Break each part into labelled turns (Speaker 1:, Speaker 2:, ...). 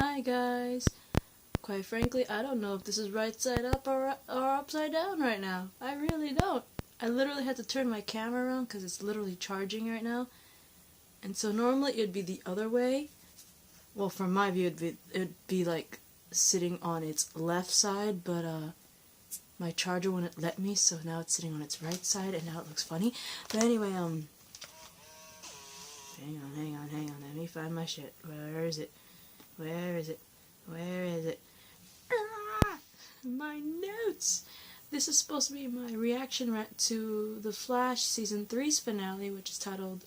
Speaker 1: Hi guys. Quite frankly, I don't know if this is right side up or upside down right now. I really don't. I literally had to turn my camera around because it's literally charging right now. And so normally it would be the other way. Well, from my view, it'd be like sitting on its left side, but my charger wouldn't let me, so now it's sitting on its right side, and now it looks funny. But anyway, hang on. Let me find my shit. Where is it? Where is it? Where is it? Ah, my notes! This is supposed to be my reaction to The Flash Season 3's finale, which is titled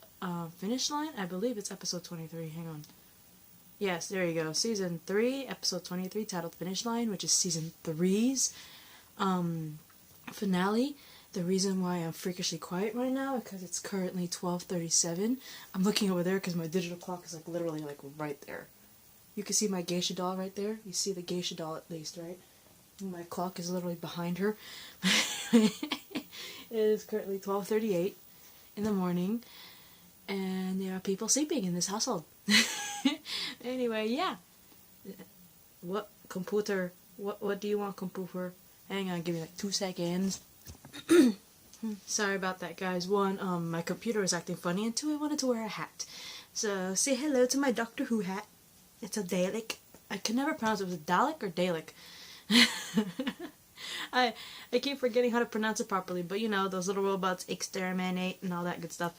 Speaker 1: Finish Line. I believe it's episode 23. Hang on. Yes, there you go. Season 3, episode 23, titled Finish Line, which is Season 3's finale. The reason why I'm freakishly quiet right now is because it's currently 12:37. I'm looking over there because my digital clock is like literally like right there. You can see my geisha doll right there. You see the geisha doll at least, right? My clock is literally behind her. It is currently 12:38 in the morning, and there are people sleeping in this household. Anyway, yeah. What computer? What do you want, computer? Hang on, give me like 2 seconds. Sorry about that, guys. One, my computer is acting funny, and two, I wanted to wear a hat. So say hello to my Doctor Who hat. It's a Dalek. I can never pronounce it. Was it Dalek or Dalek? I keep forgetting how to pronounce it properly, but you know, those little robots exterminate and all that good stuff.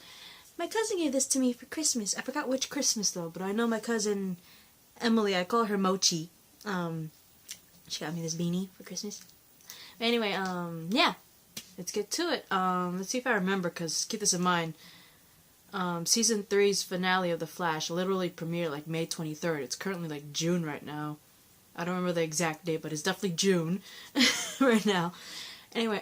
Speaker 1: My cousin gave this to me for Christmas. I forgot which Christmas though, but I know my cousin Emily, I call her Mochi. She got me this beanie for Christmas. Anyway, yeah. Let's get to it. Let's see if I remember, because keep this in mind. Season 3's finale of The Flash literally premiered like May 23rd. It's currently like June right now. I don't remember the exact date, but it's definitely June right now. Anyway,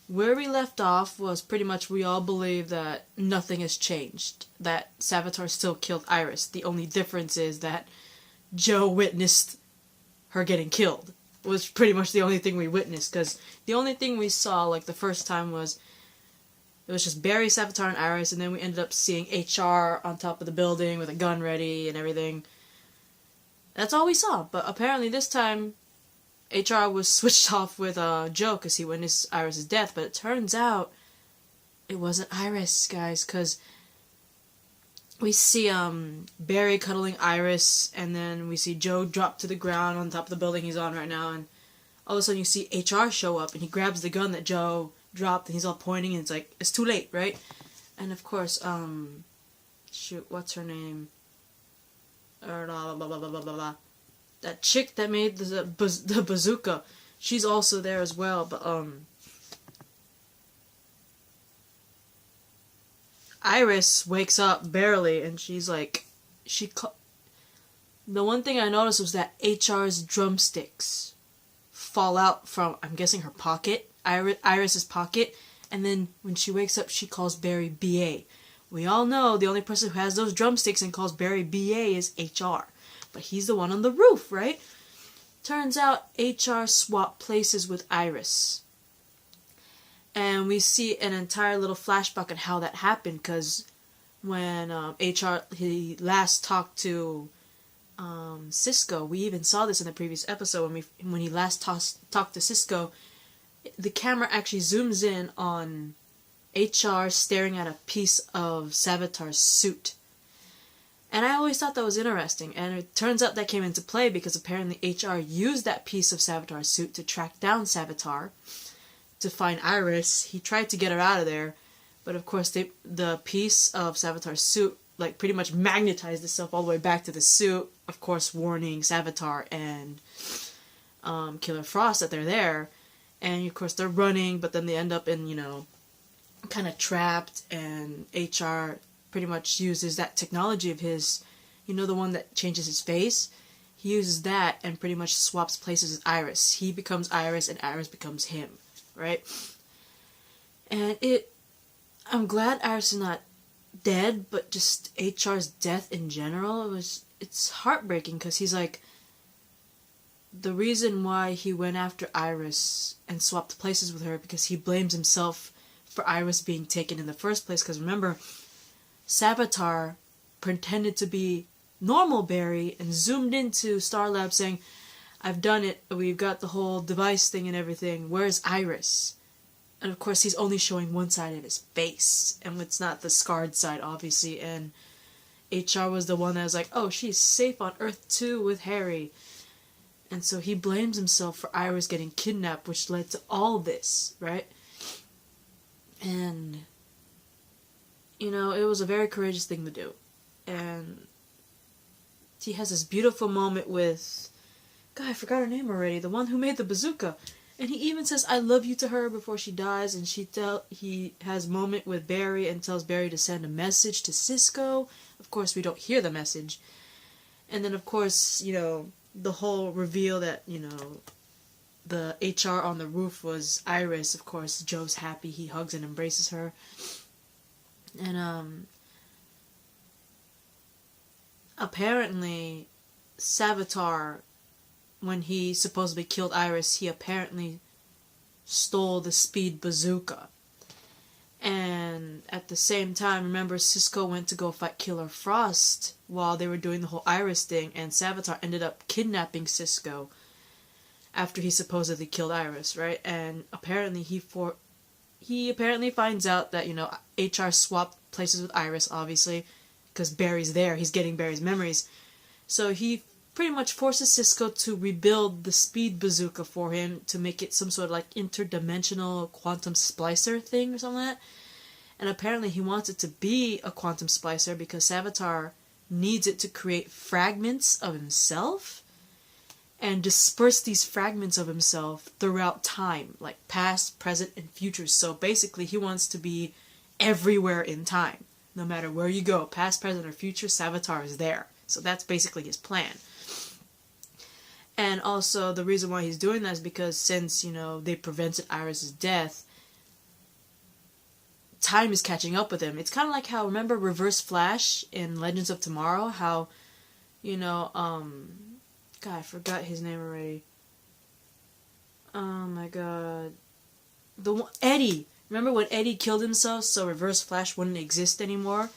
Speaker 1: where we left off was pretty much we all believe that nothing has changed. That Savitar still killed Iris. The only difference is that Joe witnessed her getting killed. Was pretty much the only thing we witnessed, because the only thing we saw like the first time was it was just Barry, Savitar, and Iris, and then we ended up seeing HR on top of the building with a gun ready and everything. That's all we saw, but apparently this time HR was switched off with Joe because he witnessed Iris' death, but it turns out it wasn't Iris, guys, because we see Barry cuddling Iris, and then we see Joe drop to the ground on top of the building he's on right now, and all of a sudden you see HR show up, and he grabs the gun that Joe dropped, and he's all pointing, and it's like, it's too late, right? And of course, shoot, what's her name? Blah, blah, blah, blah, blah, blah. That chick that made the bazooka, she's also there as well, but Iris wakes up barely, and she's like, the one thing I noticed was that HR's drumsticks fall out from, I'm guessing, her pocket, Iris's pocket, and then when she wakes up, she calls Barry B.A. We all know the only person who has those drumsticks and calls Barry B.A. is HR, but he's the one on the roof, right? Turns out HR swapped places with Iris. And we see an entire little flashback on how that happened, because when HR, he last talked to Cisco, we even saw this in the previous episode, when he last talked to Cisco, the camera actually zooms in on HR staring at a piece of Savitar's suit. And I always thought that was interesting, and it turns out that came into play because apparently HR used that piece of Savitar's suit to track down Savitar, to find Iris. He tried to get her out of there, but of course the piece of Savitar's suit like pretty much magnetized itself all the way back to the suit, of course warning Savitar and Killer Frost that they're there, and of course they're running, but then they end up in, you know, kind of trapped, and HR pretty much uses that technology of his, you know, the one that changes his face. He uses that and pretty much swaps places with Iris. He becomes Iris and Iris becomes him. Right? And I'm glad Iris is not dead, but just HR's death in general, it's heartbreaking, because he's like, the reason why he went after Iris and swapped places with her, because he blames himself for Iris being taken in the first place, because remember, Savitar pretended to be normal Barry and zoomed into Star Lab saying, I've done it, we've got the whole device thing and everything, where's Iris? And of course he's only showing one side of his face, and it's not the scarred side, obviously, and HR was the one that was like, oh, she's safe on Earth too with Harry. And so he blames himself for Iris getting kidnapped, which led to all this, right? And, you know, it was a very courageous thing to do. And he has this beautiful moment with, God, I forgot her name already, the one who made the bazooka. And he even says, I love you to her before she dies, and he has a moment with Barry and tells Barry to send a message to Cisco. Of course, we don't hear the message. And then, of course, you know, the whole reveal that, you know, the HR on the roof was Iris. Of course, Joe's happy. He hugs and embraces her. And, apparently, Savitar, when he supposedly killed Iris, he apparently stole the speed bazooka. And at the same time, remember, Cisco went to go fight Killer Frost while they were doing the whole Iris thing, and Savitar ended up kidnapping Cisco after he supposedly killed Iris, right? And apparently he apparently finds out that, you know, HR swapped places with Iris, obviously, because Barry's there. He's getting Barry's memories. So he pretty much forces Cisco to rebuild the speed bazooka for him to make it some sort of like interdimensional quantum splicer thing or something like that. And apparently he wants it to be a quantum splicer because Savitar needs it to create fragments of himself and disperse these fragments of himself throughout time, like past, present, and future. So basically he wants to be everywhere in time. No matter where you go, past, present, or future, Savitar is there. So that's basically his plan. And also, the reason why he's doing that is because since, you know, they prevented Iris' death, time is catching up with him. It's kind of like how, remember Reverse Flash in Legends of Tomorrow? How, you know, God, I forgot his name already. Oh my god. Eddie! Remember when Eddie killed himself so Reverse Flash wouldn't exist anymore?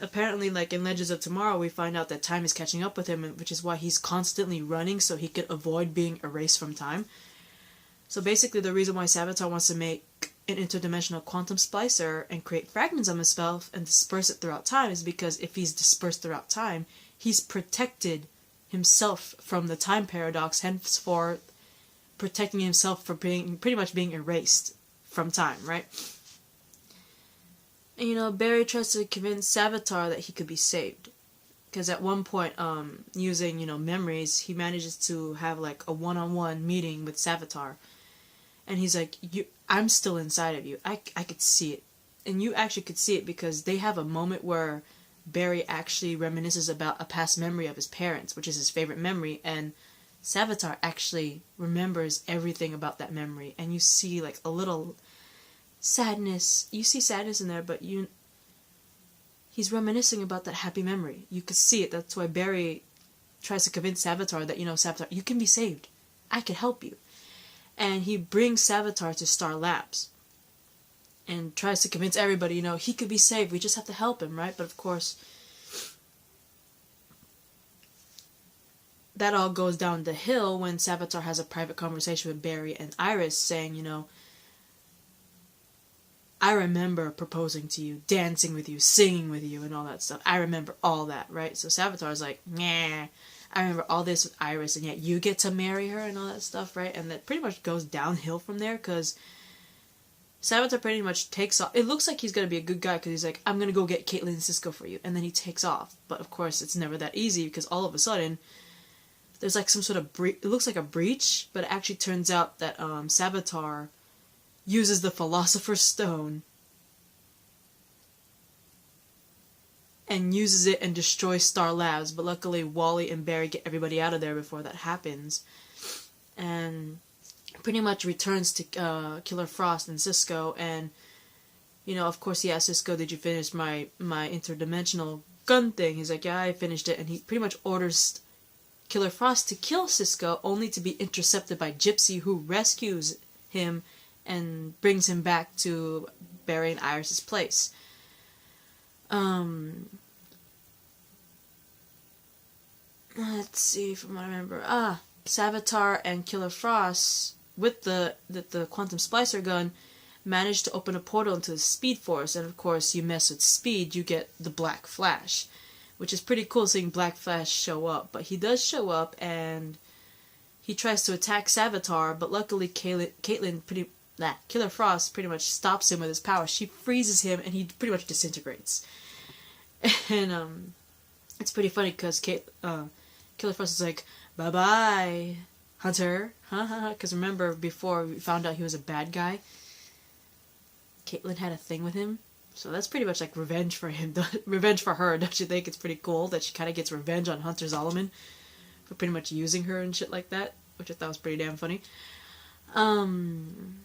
Speaker 1: Apparently, like in Legends of Tomorrow, we find out that time is catching up with him, which is why he's constantly running so he could avoid being erased from time. So basically, the reason why Savitar wants to make an interdimensional quantum splicer and create fragments of himself and disperse it throughout time is because if he's dispersed throughout time, he's protected himself from the time paradox, henceforth protecting himself from pretty much being erased from time, right? And, you know, Barry tries to convince Savitar that he could be saved. Because at one point, using, you know, memories, he manages to have, like, a one-on-one meeting with Savitar. And he's like, I'm still inside of you. I could see it. And you actually could see it because they have a moment where Barry actually reminisces about a past memory of his parents, which is his favorite memory, and Savitar actually remembers everything about that memory. And you see, like, a little sadness. You see sadness in there, but he's reminiscing about that happy memory. You could see it. That's why Barry tries to convince Savitar that, you know, Savitar, you can be saved. I can help you. And he brings Savitar to Star Labs and tries to convince everybody, you know, he could be saved. We just have to help him, right? But of course, that all goes down the hill when Savitar has a private conversation with Barry and Iris saying, you know, I remember proposing to you, dancing with you, singing with you, and all that stuff. I remember all that, right? So Savitar's like, nah, I remember all this with Iris, and yet you get to marry her and all that stuff, right? And that pretty much goes downhill from there, because Savitar pretty much takes off. It looks like he's going to be a good guy, because he's like, I'm going to go get Caitlin and Cisco for you, and then he takes off. But of course, it's never that easy, because all of a sudden, there's like some sort of it looks like a breach, but it actually turns out that Savitar uses the Philosopher's Stone and uses it and destroys Star Labs, but luckily Wally and Barry get everybody out of there before that happens, and pretty much returns to Killer Frost and Cisco, and, you know, of course he asks Cisco, did you finish my interdimensional gun thing? He's like, yeah, I finished it, and he pretty much orders Killer Frost to kill Cisco, only to be intercepted by Gypsy, who rescues him and brings him back to Barry and Iris' place. let's see from what I remember. Savitar and Killer Frost with the Quantum Splicer gun managed to open a portal into the Speed Force, and of course you mess with Speed, you get the Black Flash, which is pretty cool seeing Black Flash show up. But he does show up and he tries to attack Savitar, but luckily Killer Frost pretty much stops him with his power. She freezes him and he pretty much disintegrates. And it's pretty funny because Killer Frost is like, "Bye-bye, Hunter." Because remember, before we found out he was a bad guy, Caitlyn had a thing with him. So that's pretty much like revenge for him. Revenge for her, don't you think? It's pretty cool that she kind of gets revenge on Hunter Zolomon for pretty much using her and shit like that, which I thought was pretty damn funny. And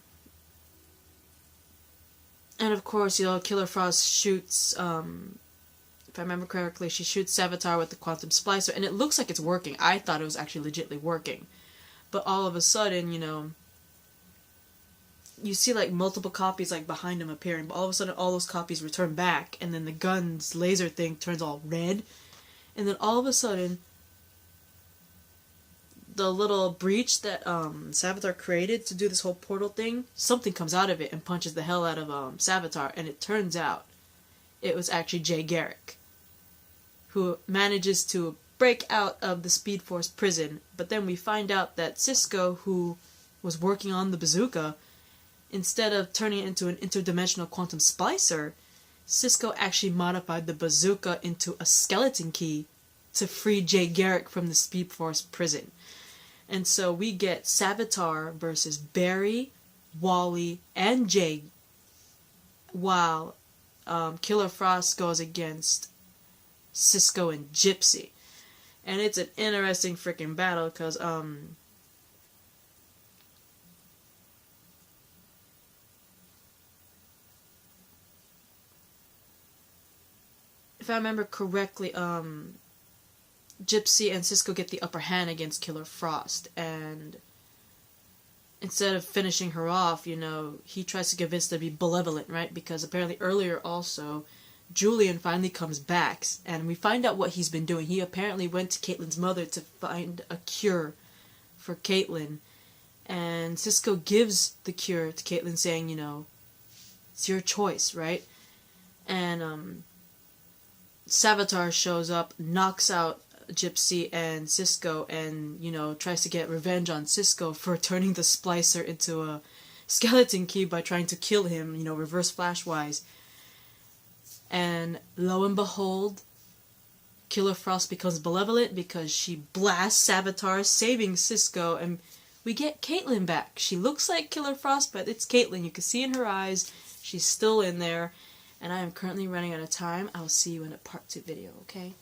Speaker 1: of course, Killer Frost shoots, if I remember correctly, she shoots Savitar with the Quantum Splicer, and it looks like it's working. I thought it was actually legitimately working. But all of a sudden, you see like multiple copies like behind him appearing, but all of a sudden all those copies return back, and then the gun's laser thing turns all red, and then all of a sudden the little breach that Savitar created to do this whole portal thing, something comes out of it and punches the hell out of Savitar, and it turns out it was actually Jay Garrick, who manages to break out of the Speed Force prison. But then we find out that Cisco, who was working on the bazooka, instead of turning it into an interdimensional quantum splicer, Cisco actually modified the bazooka into a skeleton key to free Jay Garrick from the Speed Force prison. And so we get Savitar versus Barry, Wally, and Jay, while Killer Frost goes against Cisco and Gypsy. And it's an interesting freaking battle because if I remember correctly, Gypsy and Cisco get the upper hand against Killer Frost, and instead of finishing her off, he tries to convince her to be benevolent, right? Because apparently earlier also, Julian finally comes back, and we find out what he's been doing. He apparently went to Caitlyn's mother to find a cure for Caitlyn, and Cisco gives the cure to Caitlyn, saying, it's your choice, right? And Savitar shows up, knocks out Gypsy and Cisco, and tries to get revenge on Cisco for turning the splicer into a skeleton key by trying to kill him, reverse flash wise. And lo and behold, Killer Frost becomes benevolent because she blasts Savitar, saving Cisco, and we get Caitlyn back. She looks like Killer Frost, but it's Caitlyn. You can see in her eyes she's still in there. And I am currently running out of time. I will see you in a part 2 video, okay?